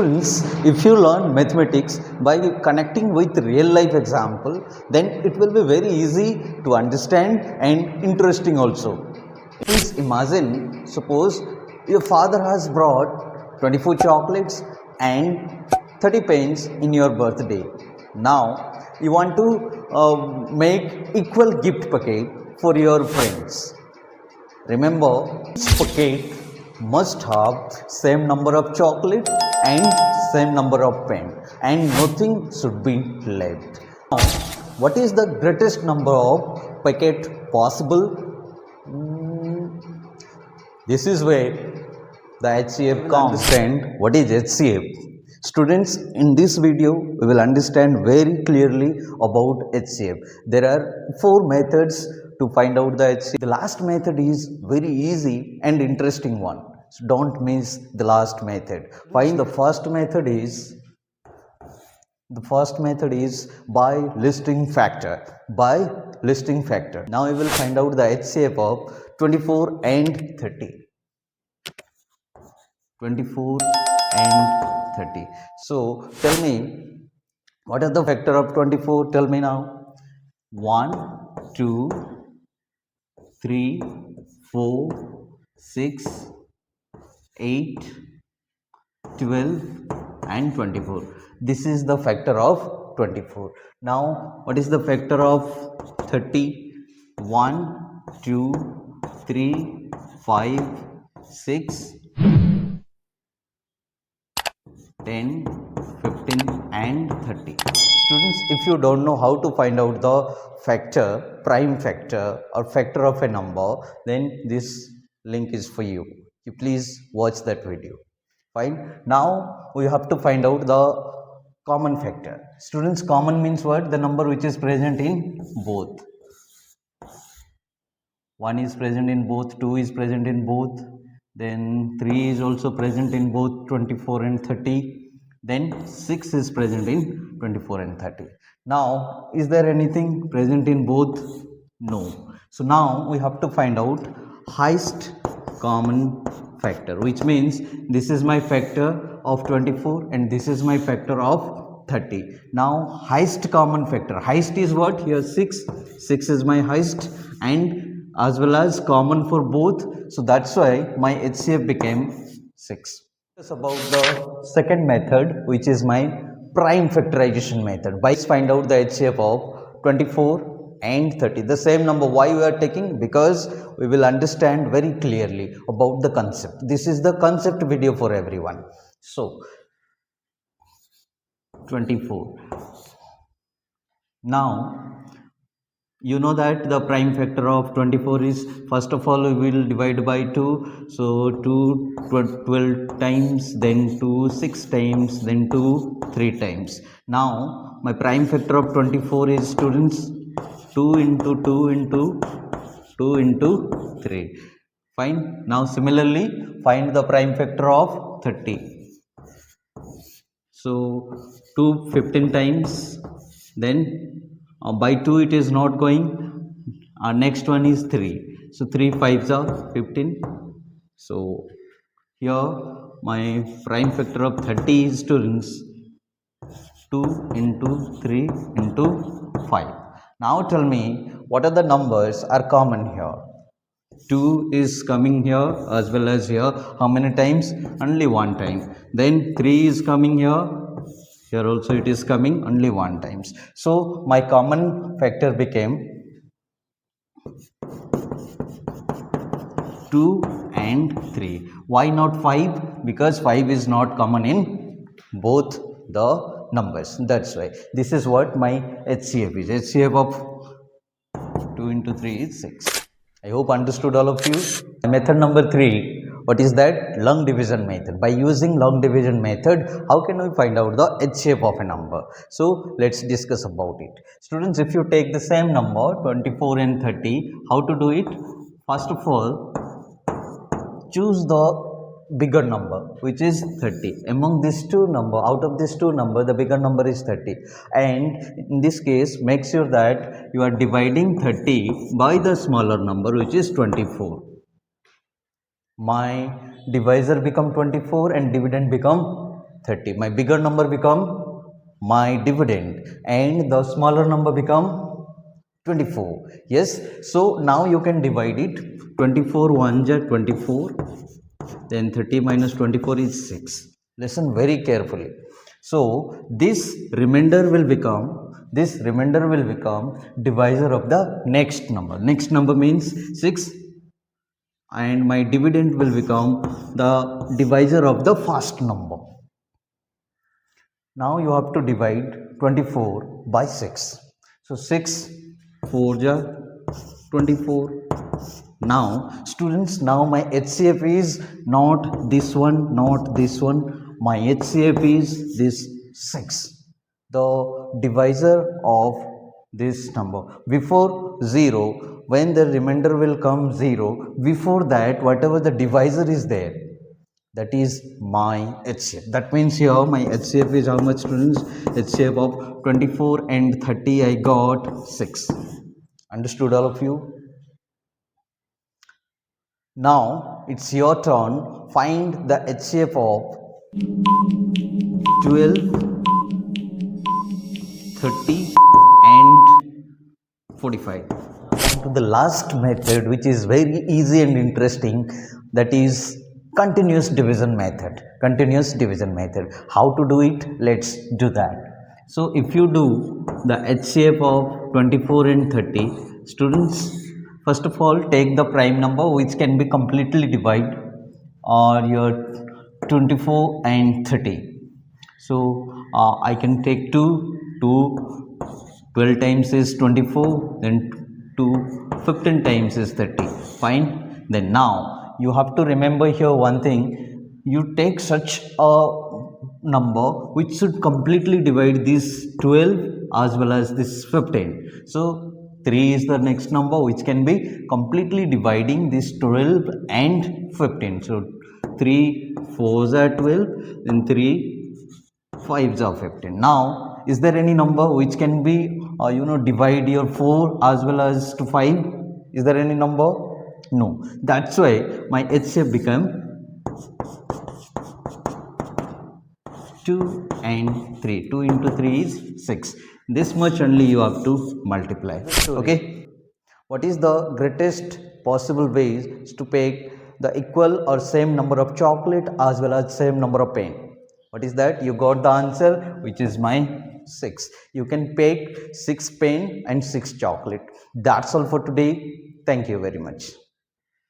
Students, if you learn mathematics by connecting with real life example, then it will be very easy to understand and interesting also. Please imagine, suppose your father has brought 24 chocolates and 30 pens in your birthday. Now you want to make equal gift packet for your friends. Remember, each packet must have same number of chocolate and same number of pen, and nothing should be left. Now, what is the greatest number of packet possible? This is where the HCF comes. Understand what is HCF. Students, in this video we will understand very clearly about HCF. There are 4 methods to find out the HCF. The last method is very easy and interesting one. So don't miss the last method. Find the first method is by listing factor. By listing factor. Now we will find out the HCF of 24 and 30. 24 and 30. So tell me, what is the factor of 24? Tell me now. 1, 2, 3, 4, 6, 8, 12 and 24. This is the factor of 24. Now what is the factor of 30? 1, 2, 3, 5, 6, 10, 15 and 30. Students, if you don't know how to find out the factor, prime factor or factor of a number, then this link is for you. You please watch that video. Fine. Now we have to find out the common factor. Students, common means what? The number which is present in both. 1 is present in both, 2 is present in both, then 3 is also present in both 24 and 30, then 6 is present in 24 and 30. Now, is there anything present in both? No. So now we have to find out highest common factor, which means this is my factor of 24 and this is my factor of 30. Now highest common factor, highest is what? Here 6 is my highest and as well as common for both, so that's why my HCF became 6. This is about the second method, which is my prime factorization method. By find out the HCF of 24 and 30, the same number. Why we are taking? Because we will understand very clearly about the concept. This is the concept video for everyone. So 24. Now you know that the prime factor of 24 is, first of all we will divide by 2, so 2 12 times, then 2 6 times, then 2 3 times. Now my prime factor of 24 is, students, 2 into 2 into 2 into 3. Fine. Now similarly find the prime factor of 30. So 2 15 times, then by 2 it is not going. Next one is 3. So 3 5s are 15. So here my prime factor of 30 is, students, 2 into 3 into 5. Now tell me, what are the numbers are common here? 2 is coming here as well as here. How many times? Only one time. Then 3 is coming here. Here also it is coming only one times. So my common factor became 2 and 3. Why not 5? Because 5 is not common in both the numbers. That's why. This is what my HCF is. HCF of 2 into 3 is 6. I hope understood all of you. Method number 3. What is that? Long division method. By using long division method, how can we find out the HCF of a number? So let's discuss about it. Students, if you take the same number 24 and 30, how to do it? First of all, choose the bigger number, which is 30. Among these two number, out of these two number, the bigger number is 30. And in this case, make sure that you are dividing 30 by the smaller number, which is 24. My divisor become 24 and dividend become 30. My bigger number become my dividend and the smaller number become 24. Yes, so now you can divide it. 24 1 ja 24, then 30 minus 24 is 6. Listen very carefully. So this remainder will become divisor of the next number. Next number means 6, and my dividend will become the divisor of the first number. Now you have to divide 24 by 6. So 6 4 ja 24. Now students, now my HCF is not this one, not this one. My HCF is this 6, the divisor of this number. Before 0, when the remainder will come 0, before that whatever the divisor is there, that is my HCF. That means here my HCF is how much, students? HCF of 24 and 30 I got 6. Understood, all of you? Now it's your turn. Find the HCF of 12, 30 and 45. To the last method, which is very easy and interesting, that is continuous division method. Continuous division method. How to do it? Let's do that. So if you do the HCF of 24 and 30, students, first of all take the prime number which can be completely divided, or your 24 and 30. So I can take 2, 12 times is 24, then 2 15 times is 30. Fine. Then now you have to remember here one thing. You take such a number which should completely divide this 12 as well as this 15. So 3 is the next number which can be completely dividing this 12 and 15. So 3 4s are 12, then 3 5s are 15. Now is there any number which can be divide your 4 as well as to 5? Is there any number? No. That's why my HCF become 2 and 3. 2 into 3 is 6. This much only you have to multiply. Okay. What is the greatest possible ways to pick the equal or same number of chocolate as well as same number of pen? What is that? You got the answer, which is my 6. You can pick 6 pen and 6 chocolate. That's all for today. Thank you very much.